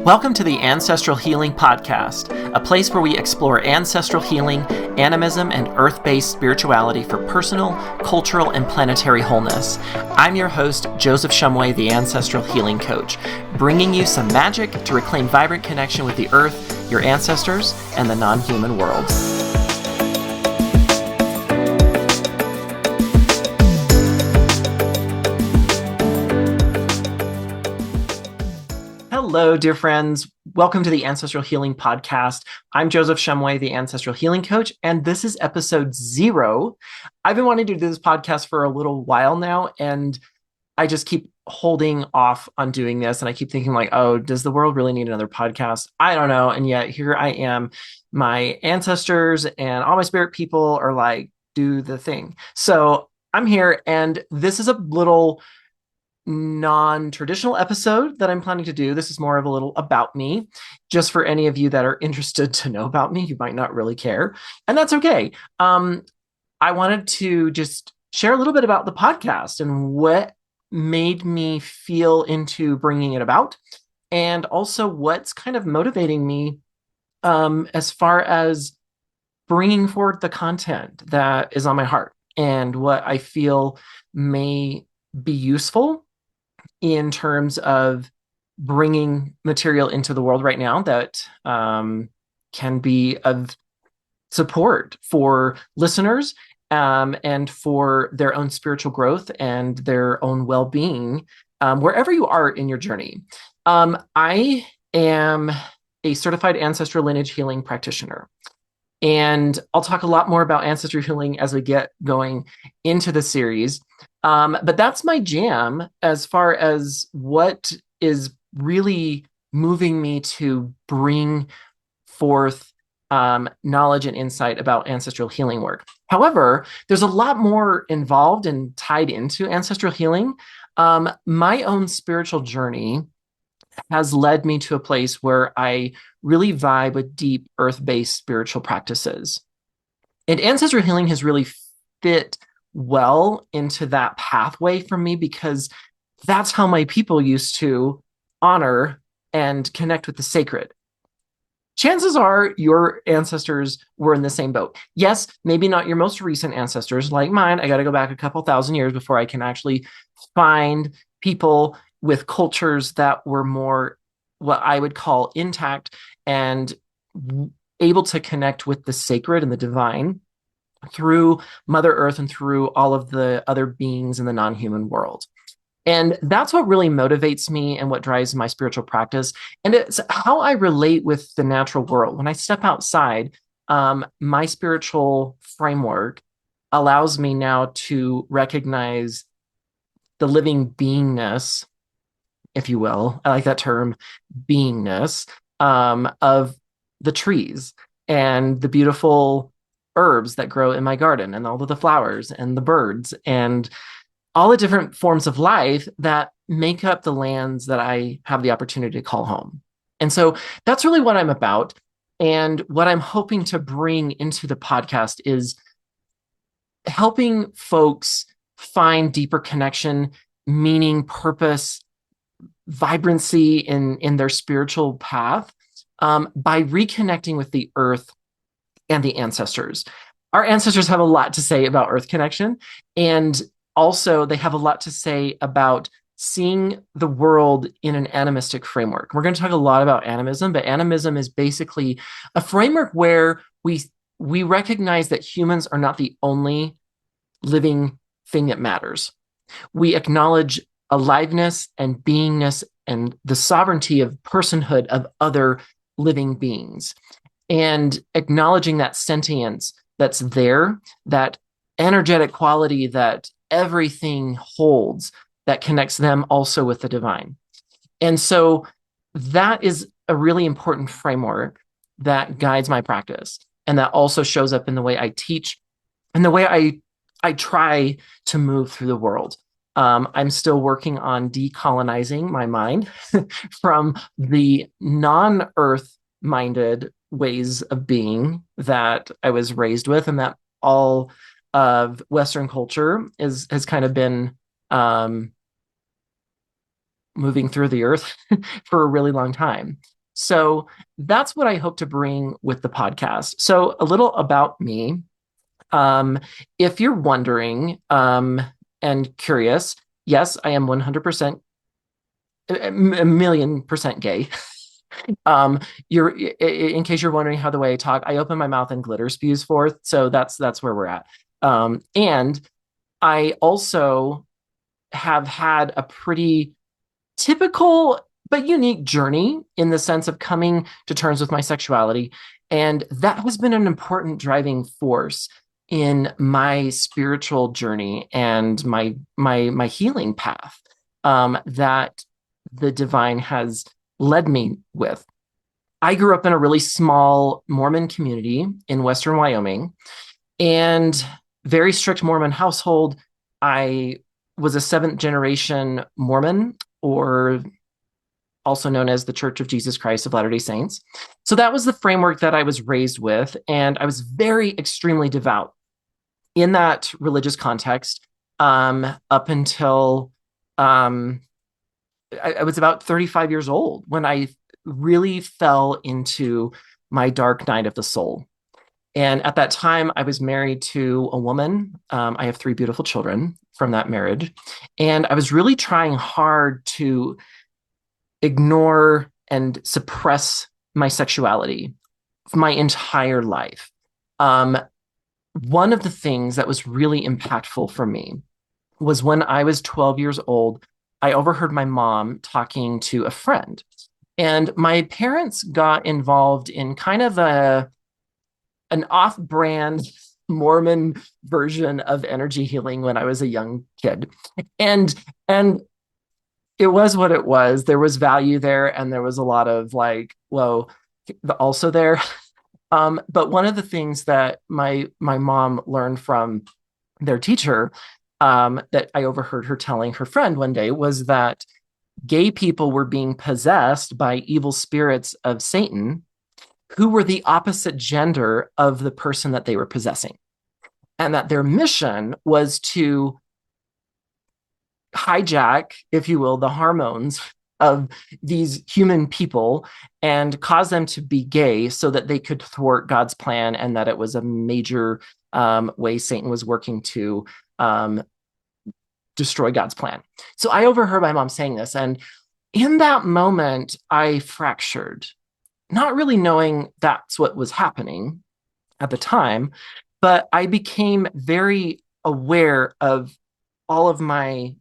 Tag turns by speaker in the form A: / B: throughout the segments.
A: Welcome to the Ancestral Healing Podcast, a place where we explore ancestral healing, animism, and earth-based spirituality for personal, cultural, and planetary wholeness. I'm your host, Joseph Shumway, the Ancestral Healing Coach, bringing you some magic to reclaim vibrant connection with the earth, your ancestors, and the non-human world. Hello, dear friends. Welcome to the Ancestral Healing Podcast. I'm Joseph Shumway, the Ancestral Healing Coach, and this is episode 0. I've been wanting to do this podcast for a little while now, and I just keep holding off on doing this. And I keep thinking like, oh, does the world really need another podcast? I don't know. And yet here I am. My ancestors and all my spirit people are like, do the thing. So I'm here, and this is a little non-traditional episode that I'm planning to do. This is more of a little about me, just for any of you that are interested to know about me. You might not really care, and that's okay. I wanted to just share a little bit about the podcast and what made me feel into bringing it about, and also what's kind of motivating me as far as bringing forward the content that is on my heart and what I feel may be useful in terms of bringing material into the world right now that can be of support for listeners and for their own spiritual growth and their own well-being, wherever you are in your journey. I am a certified ancestral lineage healing practitioner. And I'll talk a lot more about ancestral healing as we get going into the series. But that's my jam as far as what is really moving me to bring forth knowledge and insight about ancestral healing work. However, there's a lot more involved and tied into ancestral healing. My own spiritual journey has led me to a place where I really vibe with deep earth-based spiritual practices. And ancestral healing has really fit well into that pathway for me because that's how my people used to honor and connect with the sacred. Chances are your ancestors were in the same boat. Yes, maybe not your most recent ancestors like mine. I got to go back a couple thousand years before I can actually find people with cultures that were more what I would call intact and able to connect with the sacred and the divine through Mother Earth and through all of the other beings in the non-human world. And that's what really motivates me and what drives my spiritual practice. And it's how I relate with the natural world. When I step outside, my spiritual framework allows me now to recognize the living beingness, if you will, I like that term, beingness, of the trees and the beautiful herbs that grow in my garden and all of the flowers and the birds and all the different forms of life that make up the lands that I have the opportunity to call home. And so that's really what I'm about. And what I'm hoping to bring into the podcast is helping folks find deeper connection, meaning, purpose, vibrancy in their spiritual path by reconnecting with the earth and the ancestors. Our ancestors have a lot to say about earth connection, and also they have a lot to say about seeing the world in an animistic framework. We're going to talk a lot about animism, but animism is basically a framework where we recognize that humans are not the only living thing that matters. We acknowledge aliveness and beingness and the sovereignty of personhood of other living beings, and acknowledging that sentience that's there, that energetic quality that everything holds that connects them also with the divine. And so that is a really important framework that guides my practice, and that also shows up in the way I teach and the way I try to move through the world. I'm still working on decolonizing my mind from the non-earth-minded ways of being that I was raised with, and that all of Western culture has kind of been moving through the earth for a really long time. So that's what I hope to bring with the podcast. So a little about me. Um, if you're wondering and curious, yes, I am 100%, a million percent gay. You're in case you're wondering how the way I talk, I open my mouth and glitter spews forth. So that's where we're at. And I also have had a pretty typical but unique journey in the sense of coming to terms with my sexuality. And that has been an important driving force in my spiritual journey and my healing path that the divine has led me with. I grew up in a really small Mormon community in Western Wyoming and very strict Mormon household. I was a seventh generation Mormon, or also known as the Church of Jesus Christ of Latter-day Saints. So that was the framework that I was raised with. And I was very extremely devout in that religious context up until I was about 35 years old when I really fell into my dark night of the soul. And at that time, I was married to a woman. I have three beautiful children from that marriage. And I was really trying hard to ignore and suppress my sexuality my entire life. Um, One of the things that was really impactful for me was when I was 12 years old, I overheard my mom talking to a friend. And my parents got involved in kind of an off-brand Mormon version of energy healing when I was a young kid. And it was what it was. There was value there, and there was a lot of like, whoa, also there. But one of the things that my mom learned from their teacher that I overheard her telling her friend one day was that gay people were being possessed by evil spirits of Satan who were the opposite gender of the person that they were possessing. And that their mission was to hijack, if you will, the hormones of these human people and cause them to be gay so that they could thwart God's plan, and that it was a major way Satan was working to destroy God's plan. So I overheard my mom saying this. And in that moment, I fractured, not really knowing that's what was happening at the time, but I became very aware of all of my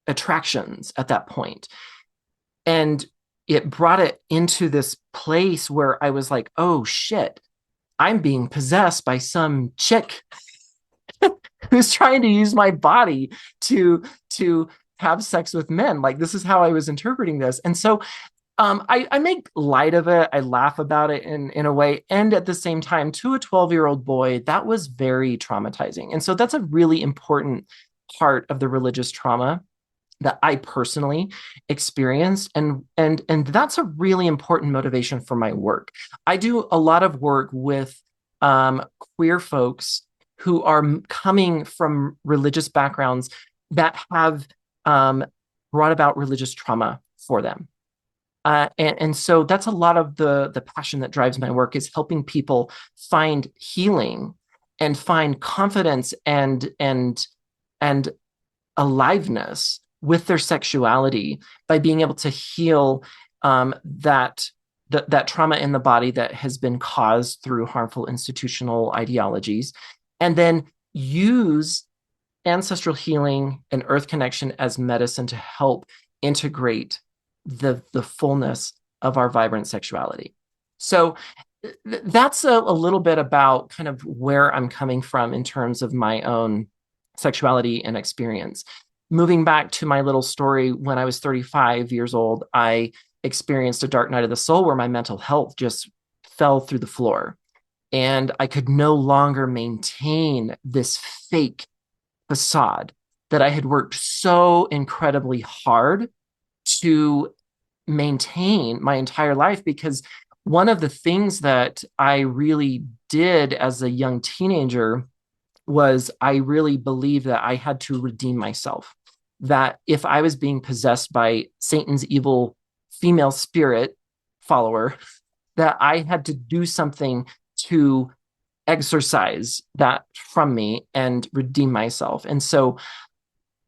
A: attractions at that point. And it brought it into this place where I was like, oh shit, I'm being possessed by some chick who's trying to use my body to have sex with men. Like, this is how I was interpreting this. And so I make light of it. I laugh about it in a way. And at the same time, to a 12-year-old boy, that was very traumatizing. And so that's a really important part of the religious trauma that I personally experienced. And that's a really important motivation for my work. I do a lot of work with queer folks who are coming from religious backgrounds that have brought about religious trauma for them. And so that's a lot of the passion that drives my work, is helping people find healing and find confidence and aliveness with their sexuality by being able to heal that trauma in the body that has been caused through harmful institutional ideologies, and then use ancestral healing and earth connection as medicine to help integrate the fullness of our vibrant sexuality. So that's a little bit about kind of where I'm coming from in terms of my own sexuality and experience. Moving back to my little story, when I was 35 years old, I experienced a dark night of the soul where my mental health just fell through the floor. And I could no longer maintain this fake facade that I had worked so incredibly hard to maintain my entire life. Because one of the things that I really did as a young teenager was I really believed that I had to redeem myself. that if I was being possessed by Satan's evil female spirit follower, that I had to do something to exorcise that from me and redeem myself. And so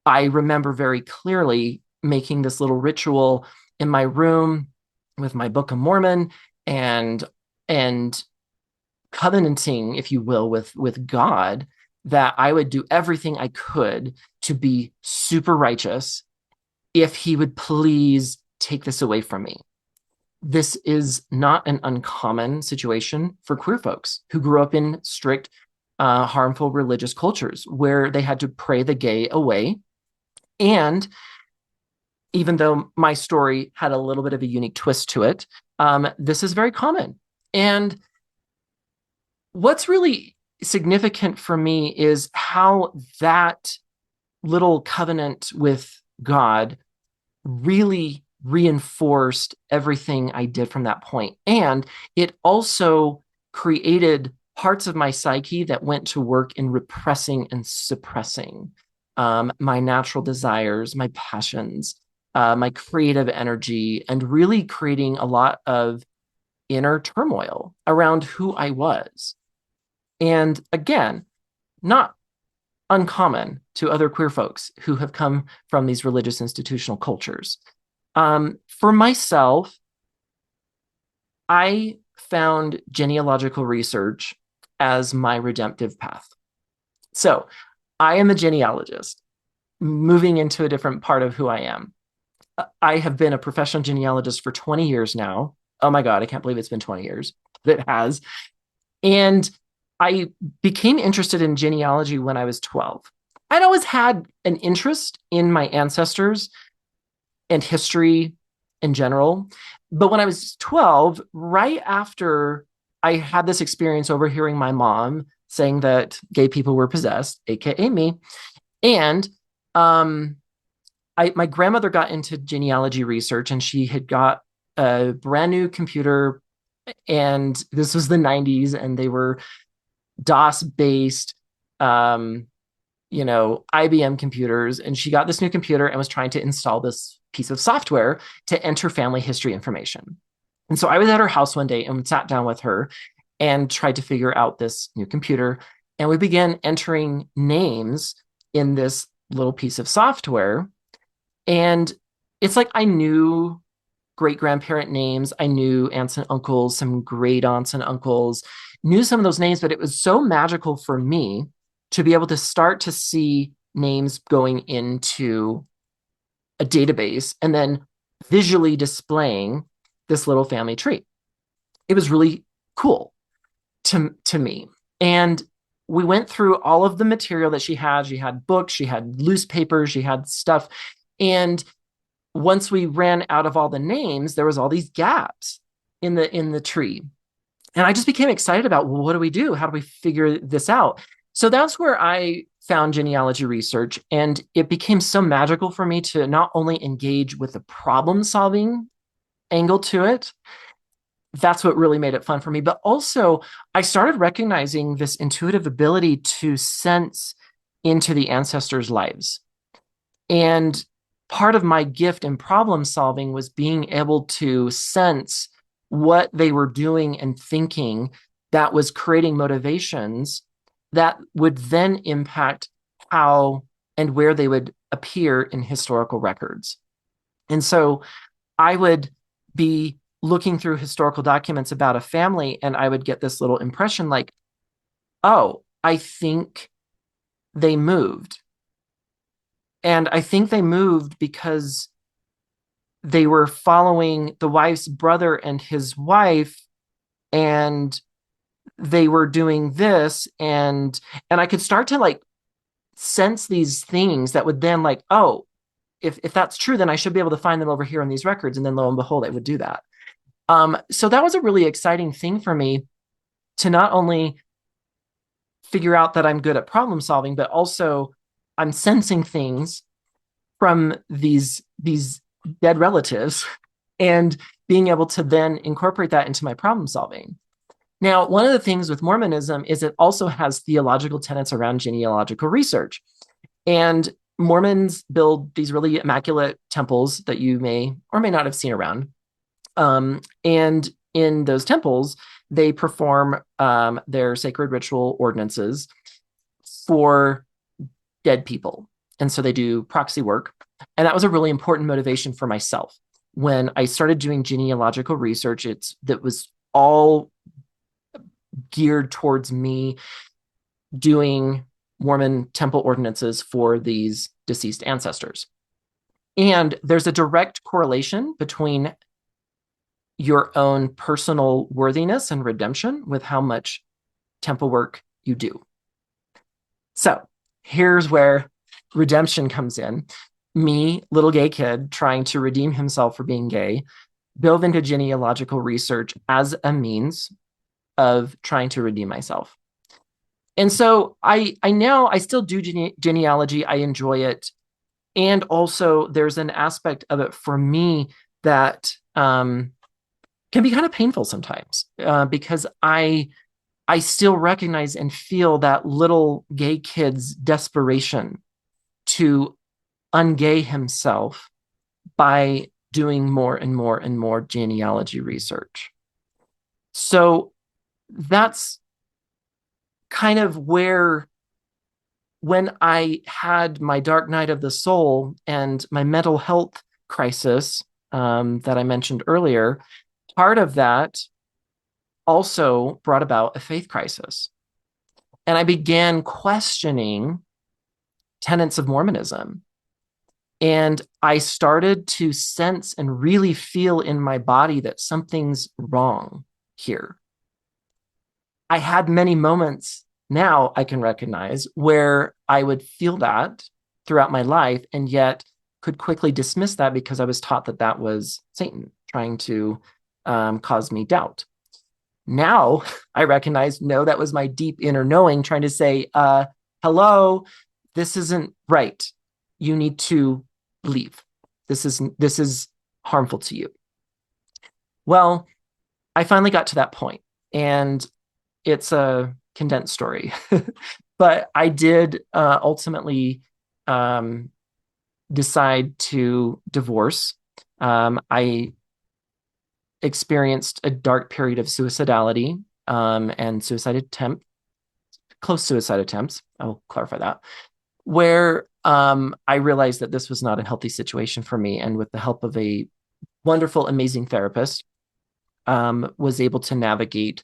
A: I remember very clearly making this little ritual in my room with my Book of Mormon and and covenanting, if you will, with God, that I would do everything I could to be super righteous if he would please take this away from me. This is not an uncommon situation for queer folks who grew up in strict, harmful religious cultures where they had to pray the gay away. And even though my story had a little bit of a unique twist to it, this is very common. And what's really significant for me is how that little covenant with God really reinforced everything I did from that point. And it also created parts of my psyche that went to work in repressing and suppressing my natural desires, my passions, my creative energy, and really creating a lot of inner turmoil around who I was. And again, not uncommon to other queer folks who have come from these religious institutional cultures. For myself, I found genealogical research as my redemptive path. So I am a genealogist, moving into a different part of who I am. I have been a professional genealogist for 20 years now. Oh my God, I can't believe it's been 20 years. It has. And I became interested in genealogy when I was 12. I'd always had an interest in my ancestors and history in general. But when I was 12, right after I had this experience overhearing my mom saying that gay people were possessed, AKA me, and my grandmother got into genealogy research and she had got a brand new computer, and this was the 90s and they were DOS based, IBM computers. And she got this new computer and was trying to install this piece of software to enter family history information. And so I was at her house one day and sat down with her and tried to figure out this new computer. And we began entering names in this little piece of software. And it's like I knew great grandparent names. I knew aunts and uncles, some great aunts and uncles, knew some of those names, but it was so magical for me to be able to start to see names going into a database and then visually displaying this little family tree. It was really cool to me. And we went through all of the material that she had. She had books, she had loose papers, she had stuff. And once we ran out of all the names, there was all these gaps in the tree. And I just became excited about, well, what do we do? How do we figure this out? So that's where I found genealogy research. And it became so magical for me to not only engage with the problem solving angle to it, that's what really made it fun for me, but also I started recognizing this intuitive ability to sense into the ancestors' lives. And part of my gift in problem solving was being able to sense what they were doing and thinking that was creating motivations that would then impact how and where they would appear in historical records. And so I would be looking through historical documents about a family and I would get this little impression like, oh, I think they moved. And I think they moved because they were following the wife's brother and his wife, and they were doing this. And I could start to like sense these things that would then like, oh, if that's true, then I should be able to find them over here in these records. And then lo and behold, I would do that. So that was a really exciting thing for me to not only figure out that I'm good at problem solving, but also I'm sensing things from these dead relatives and being able to then incorporate that into my problem solving. Now, one of the things with Mormonism is it also has theological tenets around genealogical research. And Mormons build these really immaculate temples that you may or may not have seen around. And in those temples, they perform their sacred ritual ordinances for dead people. And so they do proxy work. And that was a really important motivation for myself. When I started doing genealogical research, that was all geared towards me doing Mormon temple ordinances for these deceased ancestors. And there's a direct correlation between your own personal worthiness and redemption with how much temple work you do. So here's where redemption comes in. Me, little gay kid, trying to redeem himself for being gay, dove into genealogical research as a means of trying to redeem myself. And so I still do genealogy. I enjoy it. And also there's an aspect of it for me that can be kind of painful sometimes because I still recognize and feel that little gay kid's desperation to ungay himself by doing more and more and more genealogy research. So that's kind of where, when I had my dark night of the soul and my mental health crisis that I mentioned earlier, part of that also brought about a faith crisis. And I began questioning tenets of Mormonism. And I started to sense and really feel in my body that something's wrong here. I had many moments now I can recognize where I would feel that throughout my life and yet could quickly dismiss that because I was taught that that was Satan trying to cause me doubt. Now I recognize, no, that was my deep inner knowing trying to say, hello, this isn't right. You need to leave. This is harmful to you. Well, I finally got to that point, and it's a condensed story, but I did ultimately decide to divorce. I experienced a dark period of suicidality and close suicide attempts. I'll clarify that, where I realized that this was not a healthy situation for me. And with the help of a wonderful, amazing therapist, was able to navigate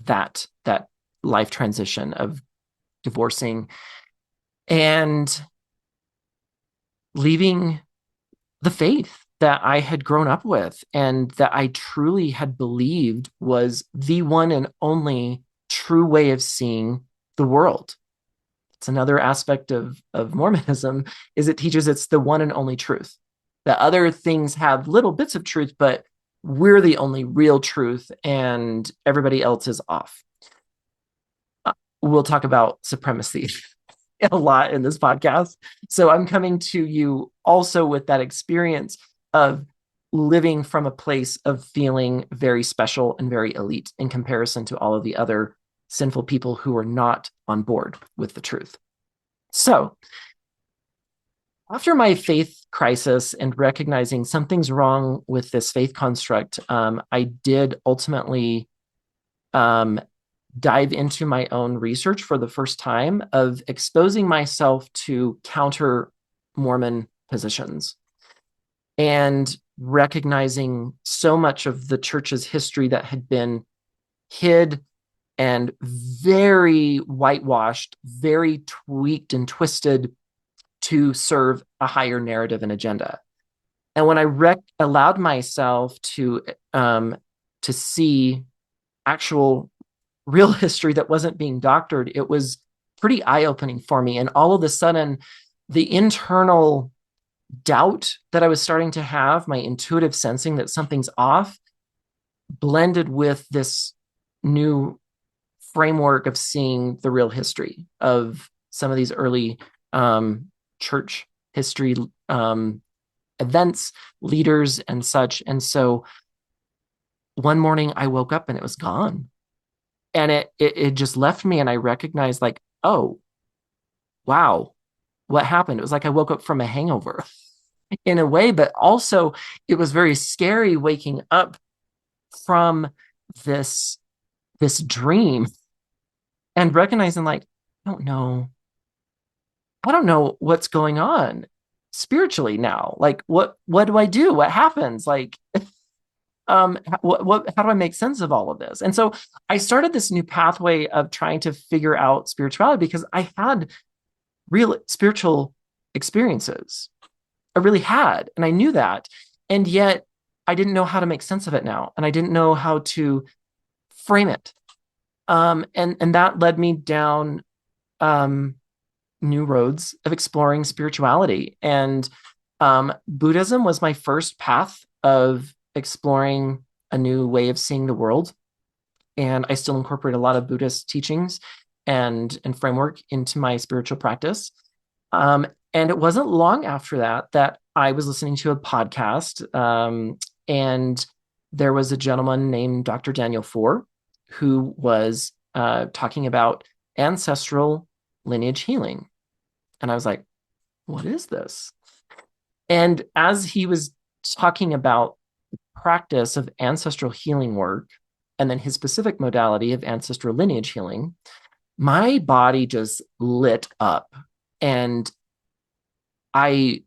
A: that life transition of divorcing and leaving the faith that I had grown up with and that I truly had believed was the one and only true way of seeing the world. It's another aspect of Mormonism, is it teaches it's the one and only truth. That other things have little bits of truth, but we're the only real truth and everybody else is off. We'll talk about supremacy a lot in this podcast. So I'm coming to you also with that experience of living from a place of feeling very special and very elite in comparison to all of the other sinful people who are not on board with the truth. So after my faith crisis and recognizing something's wrong with this faith construct, I did ultimately dive into my own research for the first time of exposing myself to counter Mormon positions and recognizing so much of the church's history that had been hid and very whitewashed, very tweaked and twisted to serve a higher narrative and agenda. And when I allowed myself to see actual real history that wasn't being doctored, it was pretty eye-opening for me. And all of a sudden, the internal doubt that I was starting to have, my intuitive sensing that something's off, blended with this new framework of seeing the real history of some of these early church history events, leaders, and such. And so one morning I woke up and it was gone. And it just left me, and I recognized, like, oh, wow, what happened. It was like I woke up from a hangover in a way, but also it was very scary waking up from this this dream and recognizing like, I don't know, I don't know what's going on spiritually now. Like what do I do? What happens? Like what how do I make sense of all of this? And so I started this new pathway of trying to figure out spirituality because I had real spiritual experiences. I really had, and I knew that. And yet I didn't know how to make sense of it now. And I didn't know how to frame it. And that led me down um, new roads of exploring spirituality. And Buddhism was my first path of exploring a new way of seeing the world. And I still incorporate a lot of Buddhist teachings and framework into my spiritual practice. Um, and it wasn't long after that I was listening to a podcast, and there was a gentleman named Dr. Daniel Four who was talking about ancestral lineage healing. And I was like, what is this? And as he was talking about the practice of ancestral healing work and then his specific modality of ancestral lineage healing, my body just lit up. And I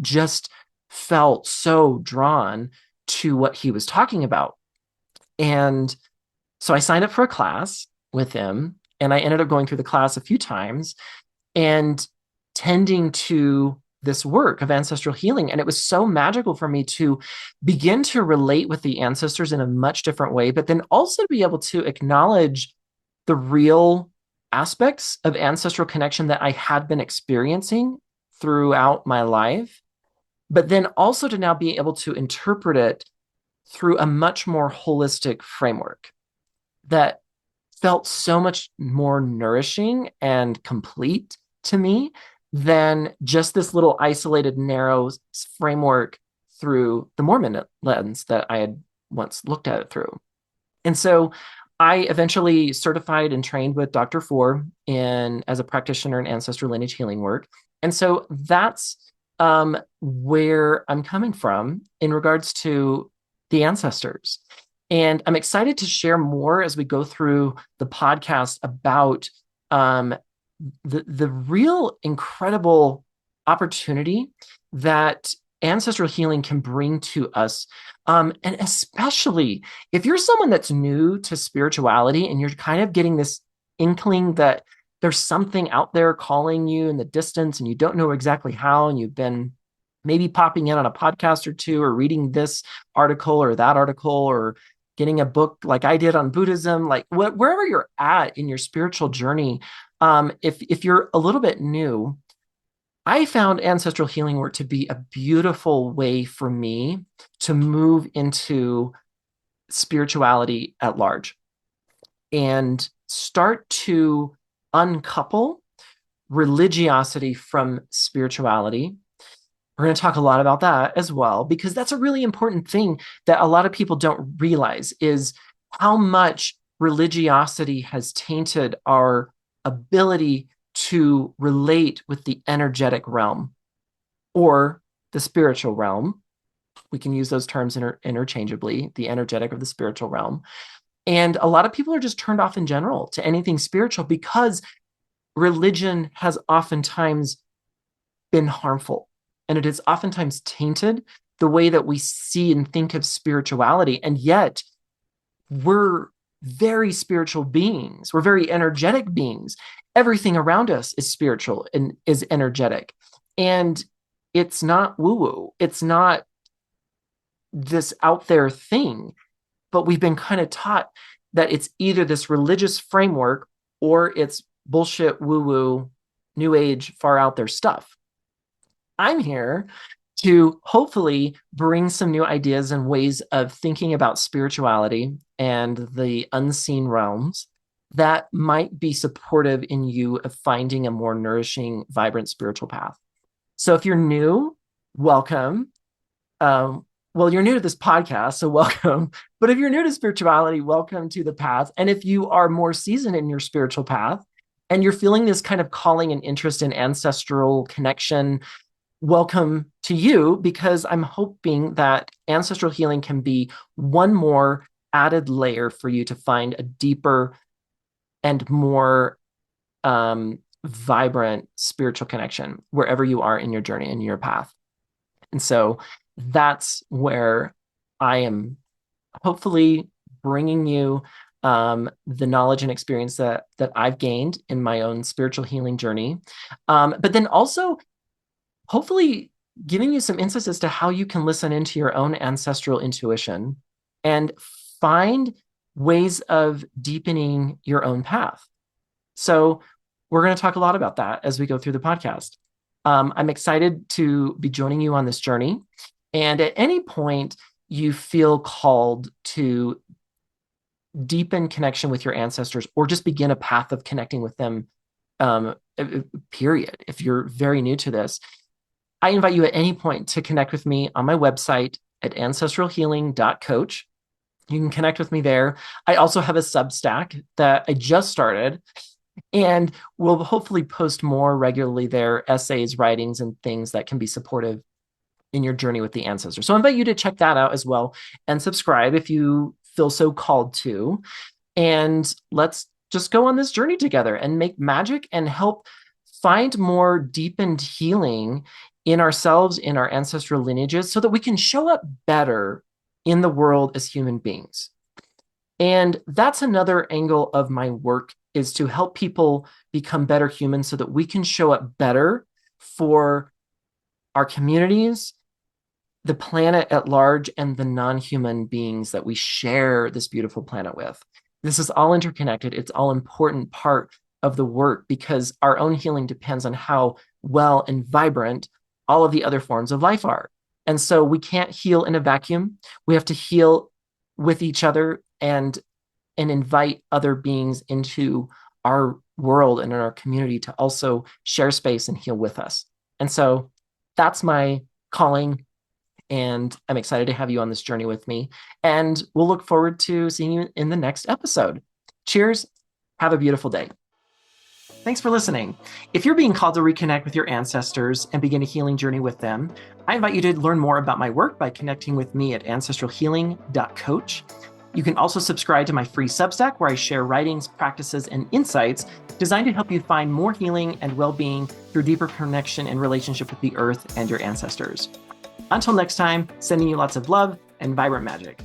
A: just felt so drawn to what he was talking about. And so I signed up for a class with him, and I ended up going through the class a few times and tending to this work of ancestral healing. And it was so magical for me to begin to relate with the ancestors in a much different way, but then also to be able to acknowledge the real aspects of ancestral connection that I had been experiencing throughout my life, but then also to now be able to interpret it through a much more holistic framework that felt so much more nourishing and complete to me than just this little isolated, narrow framework through the Mormon lens that I had once looked at it through. And so I eventually certified and trained with Dr. Four in as a practitioner in ancestral lineage healing work. And so that's where I'm coming from in regards to the ancestors. And I'm excited to share more as we go through the podcast about um, the real incredible opportunity that ancestral healing can bring to us. And especially if you're someone that's new to spirituality and you're kind of getting this inkling that there's something out there calling you in the distance and you don't know exactly how, and you've been maybe popping in on a podcast or two or reading this article or that article or getting a book like I did on Buddhism, like wherever you're at in your spiritual journey, if you're a little bit new, I found ancestral healing work to be a beautiful way for me to move into spirituality at large and start to uncouple religiosity from spirituality. We're going to talk a lot about that as well, because that's a really important thing that a lot of people don't realize is how much religiosity has tainted our ability to relate with the energetic realm or the spiritual realm. We can use those terms interchangeably, the energetic or the spiritual realm. And a lot of people are just turned off in general to anything spiritual because religion has oftentimes been harmful, and it has oftentimes tainted the way that we see and think of spirituality. And yet we're very spiritual beings. We're very energetic beings. Everything around us is spiritual and is energetic. And it's not woo-woo. It's not this out there thing, but we've been kind of taught that it's either this religious framework or it's bullshit, woo-woo, new age, far out there stuff. I'm here to hopefully bring some new ideas and ways of thinking about spirituality and the unseen realms that might be supportive in you of finding a more nourishing, vibrant spiritual path. So if you're new, welcome. Well, you're new to this podcast, so welcome. But if you're new to spirituality, welcome to the path. And if you are more seasoned in your spiritual path and you're feeling this kind of calling and interest in ancestral connection, welcome to you, because I'm hoping that ancestral healing can be one more added layer for you to find a deeper and more vibrant spiritual connection wherever you are in your journey and your path. And so that's where I am hopefully bringing you the knowledge and experience that I've gained in my own spiritual healing journey, but then also hopefully giving you some insights as to how you can listen into your own ancestral intuition and find ways of deepening your own path. So we're going to talk a lot about that as we go through the podcast. I'm excited to be joining you on this journey. And at any point you feel called to deepen connection with your ancestors or just begin a path of connecting with them, period. If you're very new to this, I invite you at any point to connect with me on my website at ancestralhealing.coach. You can connect with me there. I also have a Substack that I just started, and we'll hopefully post more regularly there, essays, writings, and things that can be supportive in your journey with the ancestors. So I invite you to check that out as well and subscribe if you feel so called to. And let's just go on this journey together and make magic and help find more deepened healing in ourselves, in our ancestral lineages, so that we can show up better in the world as human beings. And that's another angle of my work, is to help people become better humans so that we can show up better for our communities, the planet at large, and the non-human beings that we share this beautiful planet with. This is all interconnected. It's all important part of the work, because our own healing depends on how well and vibrant all of the other forms of life are. And so we can't heal in a vacuum. We have to heal with each other and invite other beings into our world and in our community to also share space and heal with us. And so that's my calling. And I'm excited to have you on this journey with me. And we'll look forward to seeing you in the next episode. Cheers. Have a beautiful day. Thanks for listening. If you're being called to reconnect with your ancestors and begin a healing journey with them, I invite you to learn more about my work by connecting with me at ancestralhealing.coach. You can also subscribe to my free Substack, where I share writings, practices, and insights designed to help you find more healing and well-being through deeper connection and relationship with the earth and your ancestors. Until next time, sending you lots of love and vibrant magic.